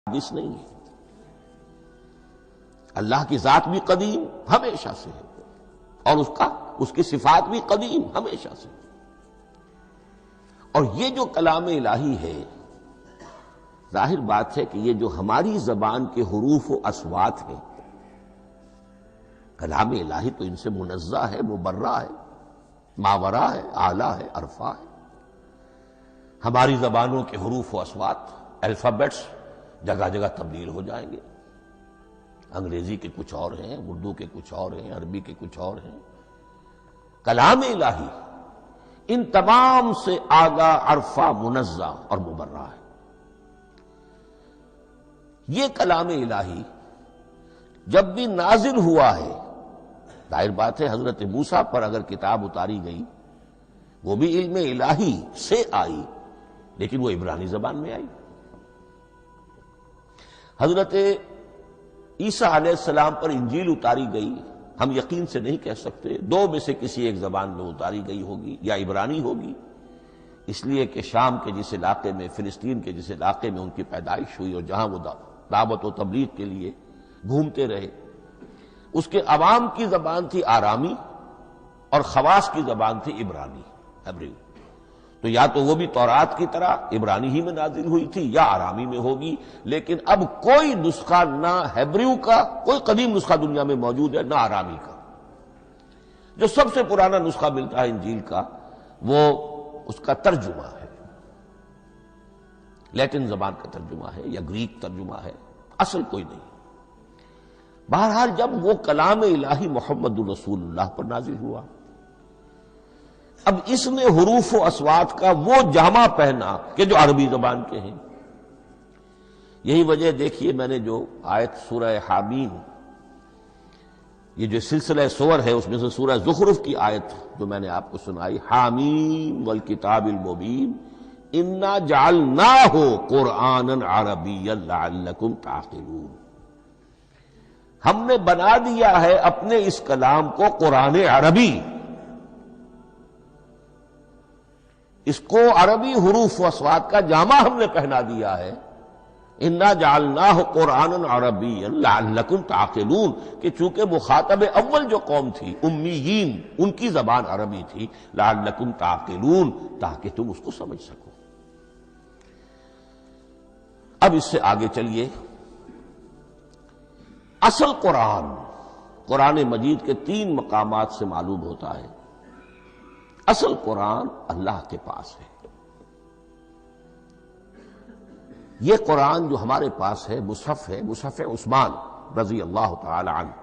حادث نہیں ہے۔ اللہ کی ذات بھی قدیم ہمیشہ سے ہے اور اس کی صفات بھی قدیم ہمیشہ سے ہے۔ اور یہ جو کلام الہی ہے، ظاہر بات ہے کہ یہ جو ہماری زبان کے حروف و اصوات ہیں، کلام الہی تو ان سے منزہ ہے، مبرہ ہے، ماورا ہے، اعلیٰ ہے، عرفہ ہے۔ ہماری زبانوں کے حروف و اصوات، الفابیٹس جگہ جگہ تبدیل ہو جائیں گے۔ انگریزی کے کچھ اور ہیں، اردو کے کچھ اور ہیں، عربی کے کچھ اور ہیں۔ کلام الہی ان تمام سے آگاہ، عرفہ، منزہ اور مبرہ ہے۔ یہ کلام الہی جب بھی نازل ہوا ہے، ظاہر بات ہے حضرت موسیٰ پر اگر کتاب اتاری گئی وہ بھی علم الہی سے آئی، لیکن وہ عبرانی زبان میں آئی۔ حضرت عیسیٰ علیہ السلام پر انجیل اتاری گئی، ہم یقین سے نہیں کہہ سکتے، دو میں سے کسی ایک زبان میں اتاری گئی ہوگی، یا عبرانی ہوگی، اس لیے کہ شام کے جس علاقے میں، فلسطین کے جس علاقے میں ان کی پیدائش ہوئی اور جہاں وہ دعوت و تبلیغ کے لیے گھومتے رہے، اس کے عوام کی زبان تھی آرامی اور خواص کی زبان تھی عبرانی، ہیبریو۔ تو یا تو وہ بھی تورات کی طرح عبرانی ہی میں نازل ہوئی تھی یا آرامی میں ہوگی، لیکن اب کوئی نسخہ نہ ہیبریو کا، کوئی قدیم نسخہ دنیا میں موجود ہے، نہ آرامی کا۔ جو سب سے پرانا نسخہ ملتا ہے انجیل کا، وہ اس کا ترجمہ ہے، لیٹن زبان کا ترجمہ ہے یا گریک ترجمہ ہے، اصل کوئی نہیں۔ بہرحال جب وہ کلام الہی محمد الرسول اللہ پر نازل ہوا، اب اس نے حروف و اصوات کا وہ جامہ پہنا کہ جو عربی زبان کے ہیں۔ یہی وجہ دیکھیے، میں نے جو آیت سورہ حامیم، یہ جو سلسلہ سور ہے اس میں سے سورہ زخرف کی آیت جو میں نے آپ کو سنائی، حامیم والکتاب المبین انا جعلناہ قرآنا عربیا لعلکم تعقلون، ہم نے بنا دیا ہے اپنے اس کلام کو قرآن عربی، اس کو عربی حروف و اصوات کا جامہ ہم نے پہنا دیا ہے۔ انا جعلناہ قرآنا عربیا لعلکم تعقلون، کہ چونکہ مخاطب اول جو قوم تھی امیین، ان کی زبان عربی تھی، لعلکم تعقلون، تاکہ تم اس کو سمجھ سکو۔ اب اس سے آگے چلیے، اصل قرآن مجید کے 3 مقامات سے معلوم ہوتا ہے، اصل قرآن اللہ کے پاس ہے۔ یہ قرآن جو ہمارے پاس ہے، مصحف عثمان رضی اللہ تعالی عنہ،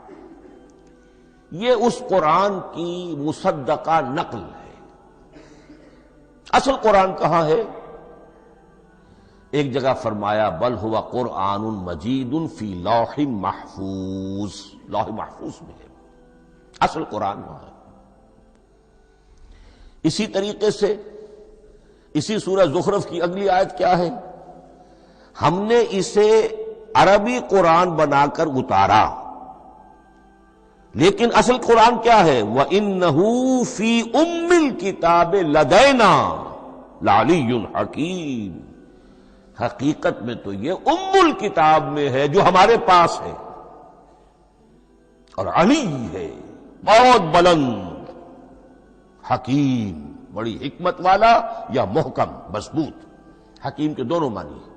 یہ اس قرآن کی مصدقہ نقل ہے۔ اصل قرآن کہاں ہے؟ ایک جگہ فرمایا بل ہوا قرآن مجید فی لوح محفوظ، لوح محفوظ میں ہے، اصل قرآن وہاں ہے۔ اسی طریقے سے اسی سورہ زخرف کی اگلی آیت کیا ہے؟ ہم نے اسے عربی قرآن بنا کر اتارا، لیکن اصل قرآن کیا ہے؟ وَإِنَّهُ فِي أُمِّ الْكِتَابِ لَدَيْنَا لَعَلِيٌّ حَكِيمٌ، حقیقت میں تو یہ ام الکتاب میں ہے جو ہمارے پاس ہے، اور علی ہے، بہت بلند، حکیم، بڑی حکمت والا، یا محکم، مضبوط۔ حکیم کے دونوں معنی ہیں۔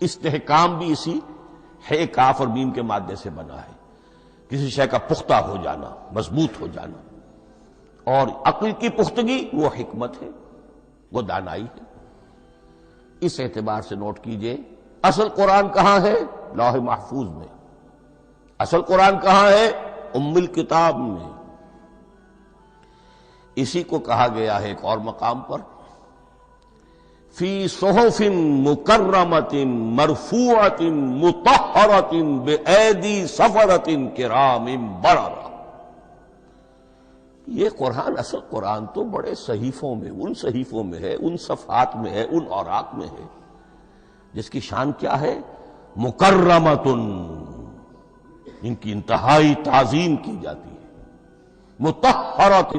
استحکام بھی اسی ہے کاف اور میم کے مادے سے بنا ہے، کسی شے کا پختہ ہو جانا، مضبوط ہو جانا، اور عقل کی پختگی وہ حکمت ہے، وہ دانائی ہے۔ اس اعتبار سے نوٹ کیجئے، اصل قرآن کہاں ہے؟ لوح محفوظ میں۔ اصل قرآن کہاں ہے؟ ام الکتاب میں۔ اسی کو کہا گیا ہے ایک اور مقام پر، فی صحف مکرمۃ مرفوعۃ مطہرۃ بأیدی سفرۃ کرام بررہ۔ یہ قرآن، اصل قرآن تو بڑے صحیفوں میں، ان صحیفوں میں ہے، ان صفحات میں ہے، ان اوراق میں ہے، جس کی شان کیا ہے؟ مکرمۃ، ان کی انتہائی تعظیم کی جاتی ہے، مطہرۃ،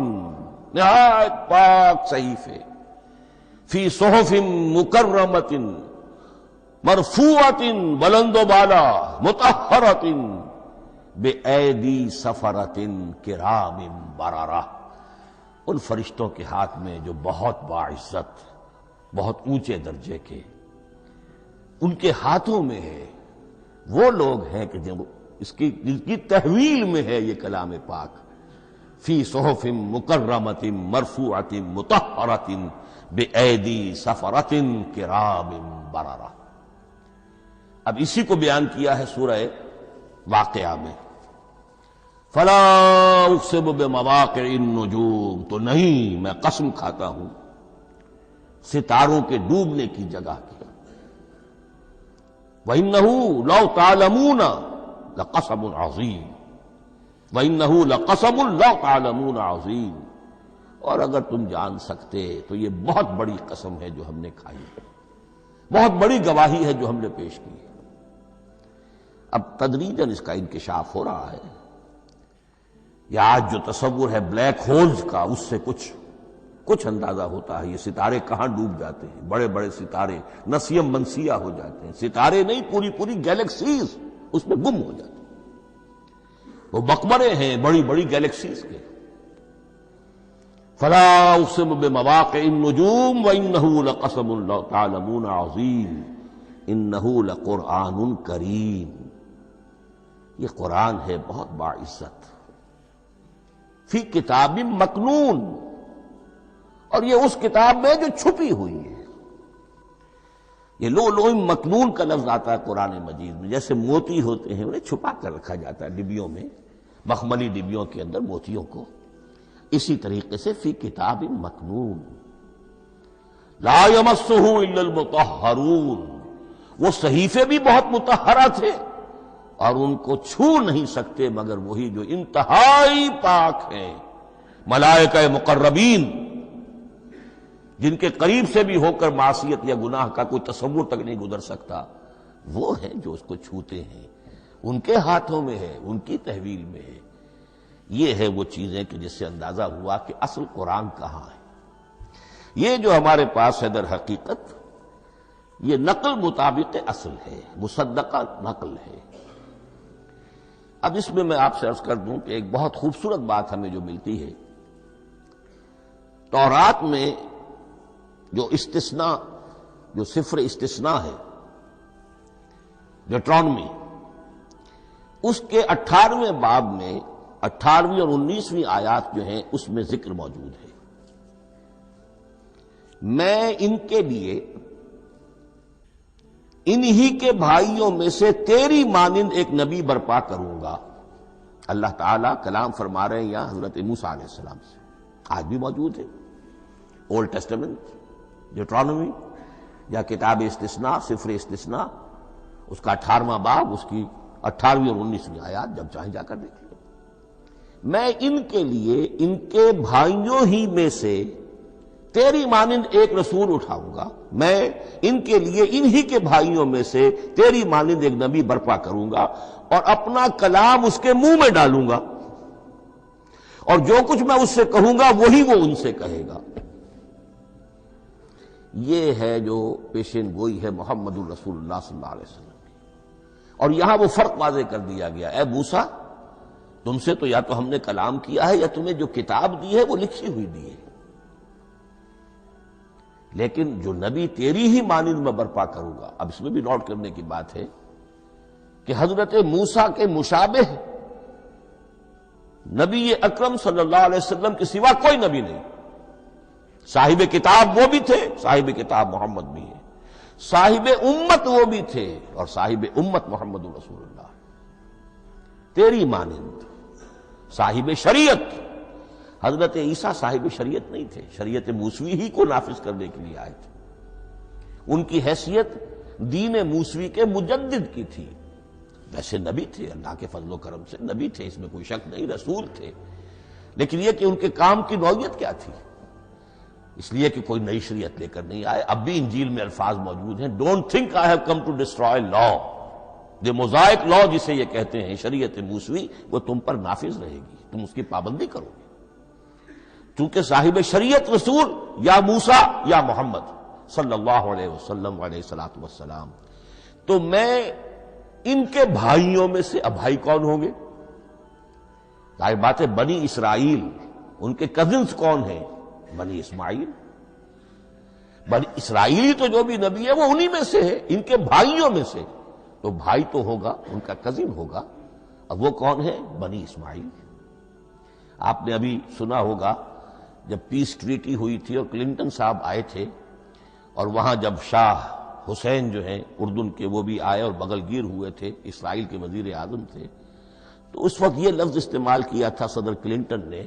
نہایت پاک صحیفے، فی صحف مکرمۃ مرفوعۃ بلند و بالا، مطہرۃ بِأَيْدِي سَفَرَةٍ کِرَامٍ بَرَرَةٍ، ان فرشتوں کے ہاتھ میں جو بہت باعزت، بہت اونچے درجے کے، ان کے ہاتھوں میں ہے۔ وہ لوگ ہیں کہ جن کی تحویل میں ہے یہ کلام پاک، فی صحف مکرمۃ مرفوعۃ مطہرۃ بِأَيْدِي سَفَرَةٍ کِرَامٍ بَرَرَةٍ۔ اب اسی کو بیان کیا ہے سورہ واقعہ میں، فلا اقسم بمواقع النجوم، تو نہیں، میں قسم کھاتا ہوں ستاروں کے ڈوبنے کی جگہ کی۔ وَإِنَّهُ لَوْ تَعْلَمُونَ لَقَسَمٌ عَظِيمٌ، وَإِنَّهُ لَقَسَمٌ لَوْ تَعْلَمُونَ عَظِيمٌ، اور اگر تم جان سکتے تو یہ بہت بڑی قسم ہے جو ہم نے کھائی ہے، بہت بڑی گواہی ہے جو ہم نے پیش کی ہے۔ اب تدریجاً اس کا انکشاف ہو رہا ہے۔ یہ آج جو تصور ہے بلیک ہولز کا، اس سے کچھ اندازہ ہوتا ہے یہ ستارے کہاں ڈوب جاتے ہیں۔ بڑے بڑے ستارے نسیم منسیہ ہو جاتے ہیں، ستارے نہیں، پوری گیلیکسیز اس میں گم ہو جاتے ہیں، وہ مقبرے ہیں بڑی بڑی گیلیکسیز کے۔ فلا اقسم بمواقع النجوم وانه لقسم لو تعلمون عظیم انه لقرآن کریم، یہ قرآن ہے بہت باعزت، فی کتاب مکنون، اور یہ اس کتاب میں جو چھپی ہوئی ہے۔ یہ لؤلؤ مکنون کا لفظ آتا ہے قرآن مجید میں، جیسے موتی ہوتے ہیں انہیں چھپا کر رکھا جاتا ہے ڈبیوں میں، مخملی ڈبیوں کے اندر موتیوں کو، اسی طریقے سے فی کتاب مکنون، لا یمسہ الا المطہرون، وہ صحیفے بھی بہت مطہرہ تھے اور ان کو چھو نہیں سکتے مگر وہی جو انتہائی پاک ہیں، ملائکہ مقربین، جن کے قریب سے بھی ہو کر معصیت یا گناہ کا کوئی تصور تک نہیں گزر سکتا، وہ ہیں جو اس کو چھوتے ہیں، ان کے ہاتھوں میں ہے، ان کی تحویل میں ہے۔ یہ ہے وہ چیزیں کہ جس سے اندازہ ہوا کہ اصل قرآن کہاں ہے۔ یہ جو ہمارے پاس ہے در حقیقت یہ نقل مطابق اصل ہے، مصدقہ نقل ہے۔ اب اس میں آپ سے عرض کر دوں کہ ایک بہت خوبصورت بات ہمیں جو ملتی ہے، تورات میں جو استثناء، جو صفر استثناء ہے، ڈیوٹرانومی، اس کے 18ویں باب میں 18ویں اور 19ویں آیات جو ہیں اس میں ذکر موجود ہے، میں ان کے لیے انہی کے بھائیوں میں سے تیری مانند ایک نبی برپا کروں گا۔ اللہ تعالیٰ کلام فرما رہے ہیں یہاں حضرت موسیٰ علیہ السلام سے، آج بھی موجود ہے اولڈ ٹیسٹمنٹ، ڈیوٹرانومی یا کتاب استثناء، صفر استثناء، اس کا 18واں باب، اس کی 18ویں اور 19ویں آیات، جب چاہیں جا کر دیکھ لیں۔ میں ان کے لیے ان کے بھائیوں ہی میں سے تیری مانند ایک رسول اٹھاؤں گا، میں ان کے لیے انہی کے بھائیوں میں سے تیری مانند ایک نبی برپا کروں گا اور اپنا کلام اس کے منہ میں ڈالوں گا، اور جو کچھ میں اس سے کہوں گا وہی وہ ان سے کہے گا۔ یہ ہے جو پیشین گوئی ہے محمد الرسول اللہ صلی اللہ علیہ وسلم کی۔ اور یہاں وہ فرق واضح کر دیا گیا، اے موسیٰ تم سے تو یا تو ہم نے کلام کیا ہے یا تمہیں جو کتاب دی ہے وہ لکھی ہوئی دی ہے، لیکن جو نبی تیری ہی مانند میں برپا کروں گا۔ اب اس میں بھی نوٹ کرنے کی بات ہے کہ حضرت موسیٰ کے مشابہ نبی اکرم صلی اللہ علیہ وسلم کے سوا کوئی نبی نہیں۔ صاحب کتاب وہ بھی تھے، صاحب کتاب محمد بھی ہے، صاحب امت وہ بھی تھے، اور صاحب امت محمد رسول اللہ تیری مانند۔ صاحب شریعت، حضرت عیسیٰ صاحب شریعت نہیں تھے، شریعت موسوی ہی کو نافذ کرنے کے لیے آئے تھے، ان کی حیثیت دین موسوی کے مجدد کی تھی۔ ویسے نبی تھے، اللہ کے فضل و کرم سے نبی تھے، اس میں کوئی شک نہیں، رسول تھے، لیکن یہ کہ ان کے کام کی نوعیت کیا تھی، اس لیے کہ کوئی نئی شریعت لے کر نہیں آئے۔ اب بھی انجیل میں الفاظ موجود ہیں، don't think I have come to destroy law, جو موزائک لا جسے یہ کہتے ہیں، شریعت موسوی، وہ تم پر نافذ رہے گی، تم اس کی پابندی کرو گے، چونکہ صاحب شریعت رسول یا موسیٰ یا محمد صلی اللہ علیہ وسلم علیہ الصلوۃ والسلام، تو میں ان کے بھائیوں میں سے، اب بھائی کون ہوں گے؟ ظاہر بات ہے بنی اسرائیل، ان کے کزنز کون ہیں؟ بنی اسماعیل۔ بنی اسرائیلی تو جو بھی نبی ہے وہ انہی میں سے ہے، ان کے بھائیوں میں سے، تو بھائی تو ہوگا، ان کا کزن ہوگا۔ اب وہ کون ہے؟ بنی اسماعیل۔ آپ نے ابھی سنا ہوگا جب پیس ٹریٹی ہوئی تھی اور کلنٹن صاحب آئے تھے، اور وہاں جب شاہ حسین جو ہیں اردن کے وہ بھی آئے اور بغل گیر ہوئے تھے، اسرائیل کے وزیر اعظم تھے، تو اس وقت یہ لفظ استعمال کیا تھا صدر کلنٹن نے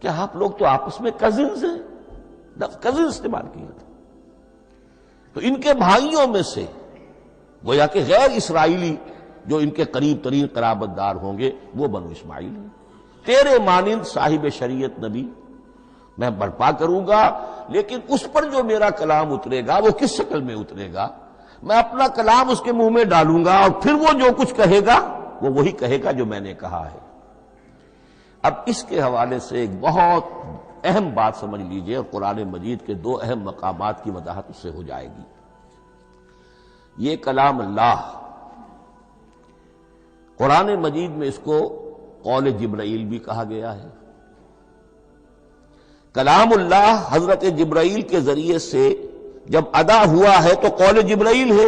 کہ آپ لوگ تو آپس میں کزنز ہیں، لفظ کزن استعمال کیا تھا۔ تو ان کے بھائیوں میں سے گویا کہ غیر اسرائیلی جو ان کے قریب ترین قرابت دار ہوں گے وہ بنو اسماعیل ہیں۔ تیرے مانند صاحب شریعت نبی میں برپا کروں گا، لیکن اس پر جو میرا کلام اترے گا وہ کس شکل میں اترے گا؟ میں اپنا کلام اس کے منہ میں ڈالوں گا، اور پھر وہ جو کچھ کہے گا وہ وہی کہے گا جو میں نے کہا ہے۔ اب اس کے حوالے سے ایک بہت اہم بات سمجھ لیجئے، اور قرآن مجید کے دو اہم مقامات کی وضاحت اس سے ہو جائے گی۔ یہ کلام اللہ، قرآن مجید میں اس کو قول جبرائیل بھی کہا گیا ہے۔ کلام اللہ حضرت جبرائیل کے ذریعے سے جب ادا ہوا ہے تو قول جبرائیل ہے،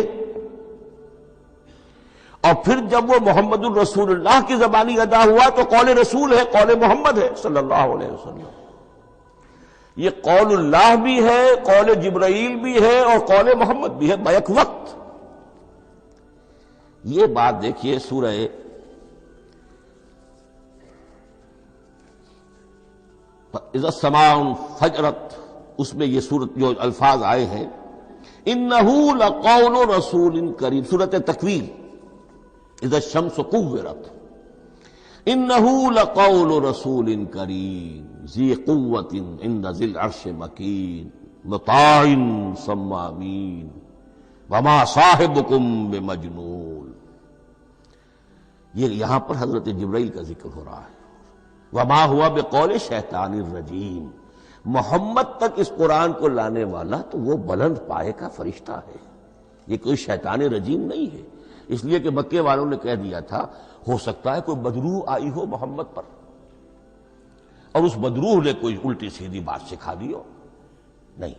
اور پھر جب وہ محمد الرسول اللہ کی زبانی ادا ہوا تو قول رسول ہے، قول محمد ہے صلی اللہ علیہ وسلم۔ یہ قول اللہ بھی ہے، قول جبرائیل بھی ہے، اور قول محمد بھی ہے بیک وقت۔ یہ بات دیکھیے سورہ اذا السماء انفجرت، اس میں یہ سورت جو الفاظ آئے ہیں، انہ لقول رسول کریم، سورۃ تکویر، اذا الشمس کورت، انہ لقول رسول کریم ذی قوت عند ذی العرش مکین مطاع ثم امین وما صاحبکم بمجنون۔ یہ یہاں پر حضرت جبرائیل کا ذکر ہو رہا ہے۔ وما ہوا بقول شیطان الرجیم، محمد تک اس قرآن کو لانے والا تو وہ بلند پائے کا فرشتہ ہے، یہ کوئی شیطان رجیم نہیں ہے۔ اس لیے کہ مکے والوں نے کہہ دیا تھا ہو سکتا ہے کوئی بدروح آئی ہو محمد پر، اور اس بدروح نے کوئی الٹی سیدھی بات سکھا دی ہو، نہیں۔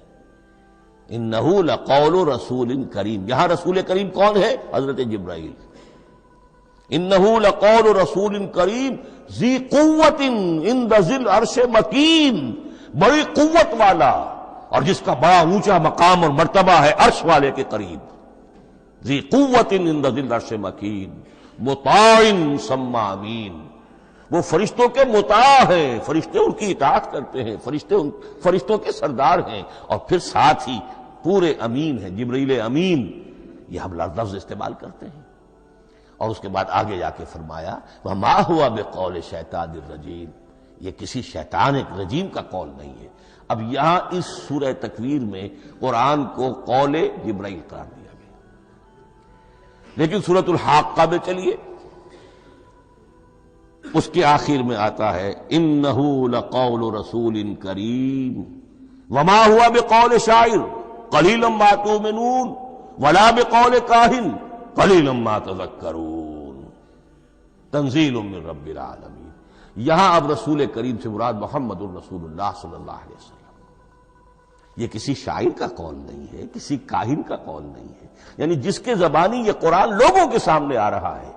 انہ لقول رسول کریم، یہاں رسول کریم کون ہے؟ حضرت جبرائیل۔ انہ لقول رسول کریم ذی قوت عند ذی العرش مکین، بڑی قوت والا اور جس کا بڑا اونچا مقام اور مرتبہ ہے عرش والے کے قریب۔ ذی قوت عند ذی العرش مکین مطاع ثم امین، وہ فرشتوں کے مطاع ہیں، فرشتے ان کی اطاعت کرتے ہیں، فرشتوں کے سردار ہیں، اور پھر ساتھ ہی پورے امین ہیں، جبرائیل امین، یہ ہم لفظ استعمال کرتے ہیں۔ اور اس کے بعد آگے جا کے فرمایا وما ہوا بقول شیطان الرجیم، یہ کسی شیطان رجیم کا قول نہیں ہے۔ اب یہاں اس سورہ تکویر میں قرآن کو قول جبرائیل قرار دیا گیا، لیکن سورۃ الحاقہ میں چلیے، اس کے آخر میں آتا ہے انہ لقول رسول کریم وما ہوا بقول شاعر قلیلا ما تؤمنون ولا بقول کاہن قلیلا ما تذکرون تنزیل من رب العالمین۔ یہاں اب رسول کریم سے مراد محمد الرسول اللہ صلی اللہ علیہ وسلم، یہ کسی شاعر کا قول نہیں ہے، کسی کاہن کا قول نہیں ہے، یعنی جس کے زبانی یہ قرآن لوگوں کے سامنے آ رہا ہے۔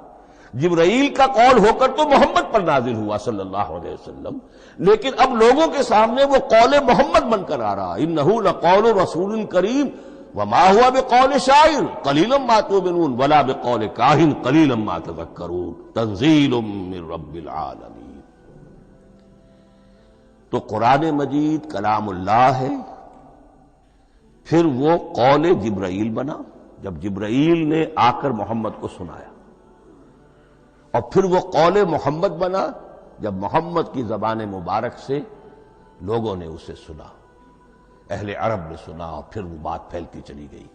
جبرائیل کا قول ہو کر تو محمد پر نازل ہوا صلی اللہ علیہ وسلم، لیکن اب لوگوں کے سامنے وہ قول محمد بن کر آ رہا۔ انہ لقول رسول کریم وما ہوا بقول شاعر قلیلا ما تؤمنون ولا بقول کاہن قلیلا ما تذکرون تنزیل من رب العالمین۔ تو قرآن مجید کلام اللہ ہے، پھر وہ قول جبرائیل بنا جب جبرائیل نے آ کر محمد کو سنایا، اور پھر وہ قول محمد بنا جب محمد کی زبان مبارک سے لوگوں نے اسے سنا، اہل عرب نے سنا، اور پھر وہ بات پھیلتی چلی گئی۔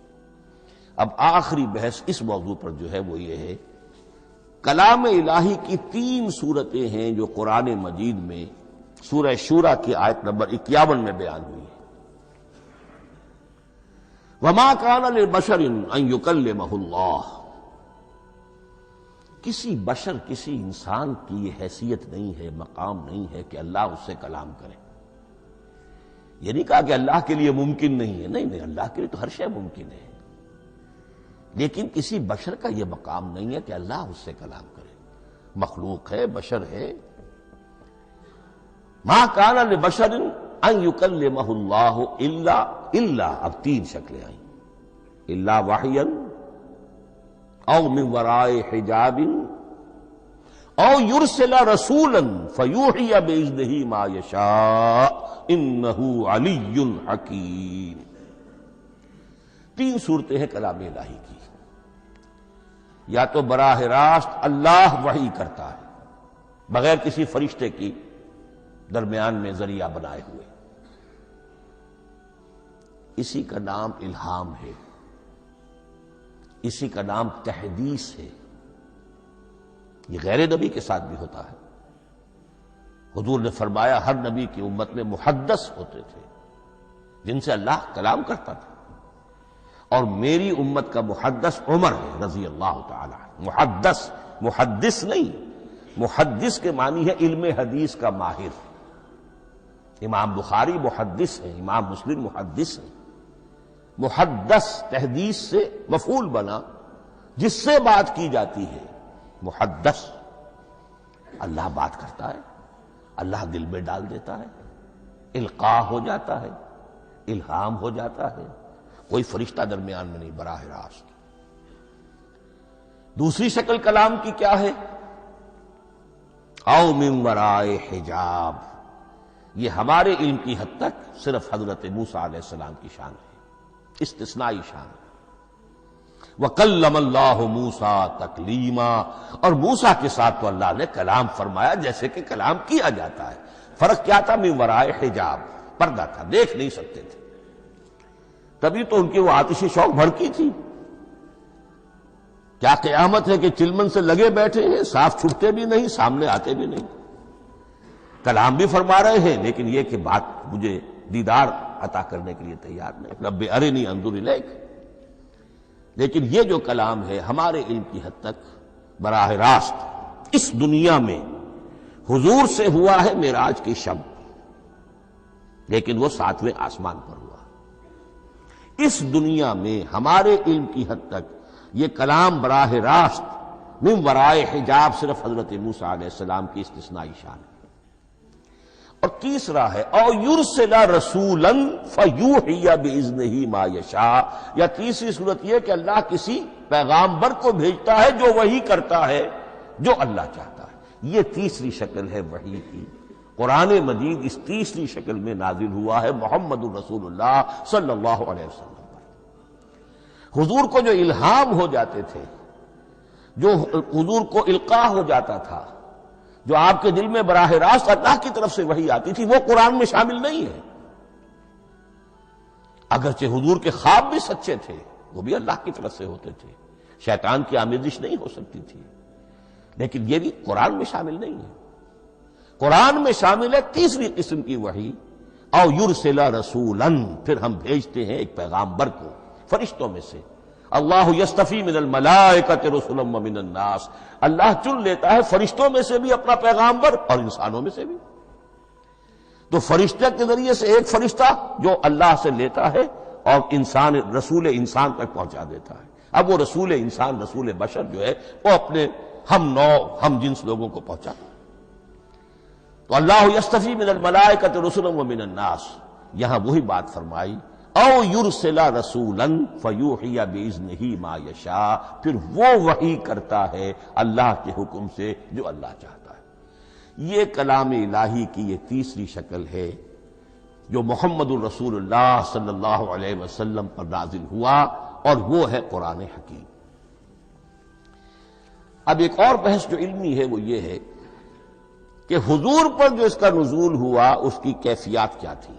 اب آخری بحث اس موضوع پر جو ہے وہ یہ ہے، کلام الہی کی 3 صورتیں ہیں جو قرآن مجید میں سورہ شورى کی آیت نمبر 51 میں بیان ہوئی ہے۔ وما كان لبشر ان يكلمه اللہ، کسی بشر، کسی انسان کی یہ حیثیت نہیں ہے، مقام نہیں ہے کہ اللہ اس سے کلام کرے۔ یہ نہیں کہا کہ اللہ کے لیے ممکن نہیں ہے، نہیں، اللہ کے لیے تو ہر شے ممکن ہے، لیکن کسی بشر کا یہ مقام نہیں ہے کہ اللہ اس سے کلام کرے۔ مخلوق ہے، بشر ہے۔ ما کان لبشر ان یکلمہ اللہ الا اب 3 شکلیں آئیں، الا وحیا او من وراء حجاب او یرسل رسولا فیوحی باذنہ ما یشاء انہ علی حکیم۔ 3 صورتیں ہیں کلام الہی کی۔ یا تو براہ راست اللہ وحی کرتا ہے بغیر کسی فرشتے کی درمیان میں ذریعہ بنائے ہوئے، اسی کا نام الہام ہے، اسی کا نام تحدیث ہے۔ یہ غیر نبی کے ساتھ بھی ہوتا ہے۔ حضور نے فرمایا ہر نبی کی امت میں محدث ہوتے تھے جن سے اللہ کلام کرتا تھا، اور میری امت کا محدث عمر ہے رضی اللہ تعالی عنہ۔ محدث نہیں، محدث کے معنی ہے علم حدیث کا ماہر۔ امام بخاری محدث ہیں، امام مسلم محدث ہیں۔ محدث تحدیث سے مفعول بنا، جس سے بات کی جاتی ہے۔ محدث، اللہ بات کرتا ہے، اللہ دل میں ڈال دیتا ہے، القاء ہو جاتا ہے، الہام ہو جاتا ہے، کوئی فرشتہ درمیان میں نہیں، براہ راست۔ دوسری شکل کلام کی کیا ہے؟ او من وراء حجاب۔ یہ ہمارے علم کی حد تک صرف حضرت موسیٰ علیہ السلام کی شان ہے، استثنائی شان ہے۔ وَكَلَّمَ اللَّهُ مُوسَىٰ تَكْلِيمًا، اور موسیٰ کے ساتھ تو اللہ نے کلام فرمایا جیسے کہ کلام کیا جاتا ہے۔ فرق کیا تھا؟ من وراء حجاب، پردہ تھا، دیکھ نہیں سکتے تھے۔ تبھی تو ان کی وہ آتشی شوق بھڑکی تھی۔ کیا قیامت ہے کہ چلمن سے لگے بیٹھے ہیں، صاف چھپتے بھی نہیں، سامنے آتے بھی نہیں، کلام بھی فرما رہے ہیں، لیکن یہ کہ بات مجھے دیدار عطا کرنے کے لیے تیار نہیں، رب ارنی انظر الیک۔ لیکن یہ جو کلام ہے ہمارے علم کی حد تک براہ راست اس دنیا میں حضور سے ہوا ہے معراج کی شب، لیکن وہ 7ویں آسمان پر ہوا۔ اس دنیا میں ہمارے علم کی حد تک یہ کلام براہ راست من ورائے حجاب صرف حضرت موسیٰ علیہ السلام کی استثنائی شان ہے۔ اور تیسرا ہے او یرسل رسولا فیوحی باذنہ ما یشاء، یا تیسری صورت یہ کہ اللہ کسی پیغامبر کو بھیجتا ہے جو وحی کرتا ہے جو اللہ چاہتا ہے۔ یہ تیسری شکل ہے وحی کی۔ قرآن مجید اس تیسری شکل میں نازل ہوا ہے محمد الرسول اللہ صلی اللہ علیہ وسلم پر۔ حضور کو جو الہام ہو جاتے تھے، جو حضور کو القاء ہو جاتا تھا، جو آپ کے دل میں براہ راست اللہ کی طرف سے وحی آتی تھی، وہ قرآن میں شامل نہیں ہے۔ اگرچہ حضور کے خواب بھی سچے تھے، وہ بھی اللہ کی طرف سے ہوتے تھے، شیطان کی آمیزش نہیں ہو سکتی تھی، لیکن یہ بھی قرآن میں شامل نہیں ہے۔ قرآن میں شامل ہے تیسری قسم کی وحی، او یرسل رسولا، پھر ہم بھیجتے ہیں ایک پیغامبر کو فرشتوں میں سے۔ اللہ یستفی من الملائکۃ رسلا ومن الناس، اللہ چن لیتا ہے فرشتوں میں سے بھی اپنا پیغامبر اور انسانوں میں سے بھی۔ تو فرشتے کے ذریعے سے ایک فرشتہ جو اللہ سے لیتا ہے اور انسان، رسول انسان تک پہنچا دیتا ہے۔ اب وہ رسول انسان، رسول بشر جو ہے وہ اپنے ہم نوع، ہم جنس لوگوں کو پہنچاتا ہے۔ تو اللہ یستفی من الملائکۃ رسلا ومن الناس، یہاں وہی بات فرمائی او یرسل رسولا فیوحی باذنہ ما یشاء، پھر وہ وحی کرتا ہے اللہ کے حکم سے جو اللہ چاہتا ہے۔ یہ کلام الہی کی یہ تیسری شکل ہے جو محمد الرسول اللہ صلی اللہ علیہ وسلم پر نازل ہوا، اور وہ ہے قرآن حکیم۔ اب ایک اور بحث جو علمی ہے وہ یہ ہے کہ حضور پر جو اس کا نزول ہوا اس کی کیفیات کیا تھی۔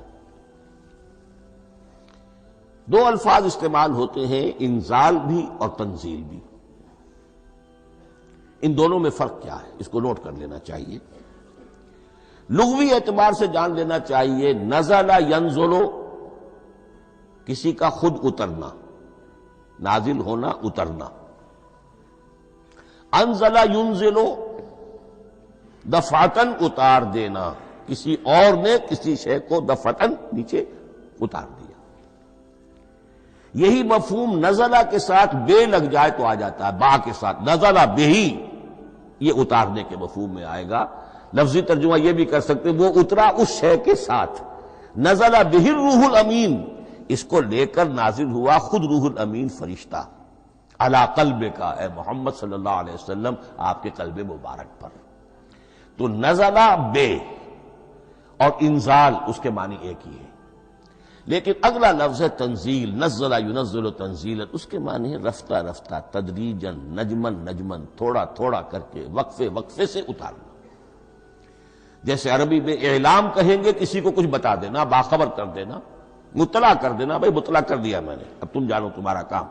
2 الفاظ استعمال ہوتے ہیں، انزال بھی اور تنزیل بھی۔ ان دونوں میں فرق کیا ہے اس کو نوٹ کر لینا چاہیے۔ لغوی اعتبار سے جان لینا چاہیے، نزل ینزل کسی کا خود اترنا، نازل ہونا، اترنا۔ انزل ینزلو، دفعتن اتار دینا، کسی اور نے کسی شے کو دفعتن نیچے اتار دیا۔ یہی مفہوم نزلہ کے ساتھ بے لگ جائے تو آ جاتا ہے، با کے ساتھ نزلہ بہی، یہ اتارنے کے مفہوم میں آئے گا۔ لفظی ترجمہ یہ بھی کر سکتے ہیں وہ اترا اس شے کے ساتھ، نزلہ بہ الروح الامین، اس کو لے کر نازل ہوا خود روح الامین فرشتہ علی قلب کا، اے محمد صلی اللہ علیہ وسلم آپ کے قلب مبارک پر۔ تو نزلہ بے اور انزال اس کے معنی ایک ہی ہے، لیکن اگلا لفظ ہے تنزیل، نزل ینزل تنزیلا، اس کے معنی ہے رفتہ رفتہ، تدریجاً، نجمن نجمن، تھوڑا تھوڑا کر کے، وقفے وقفے سے اتارنا۔ جیسے عربی میں اعلام کہیں گے کسی کو کچھ بتا دینا، باخبر کر دینا، مطلع کر دینا، بھائی مطلع کر دیا میں نے، اب تم جانو تمہارا کام۔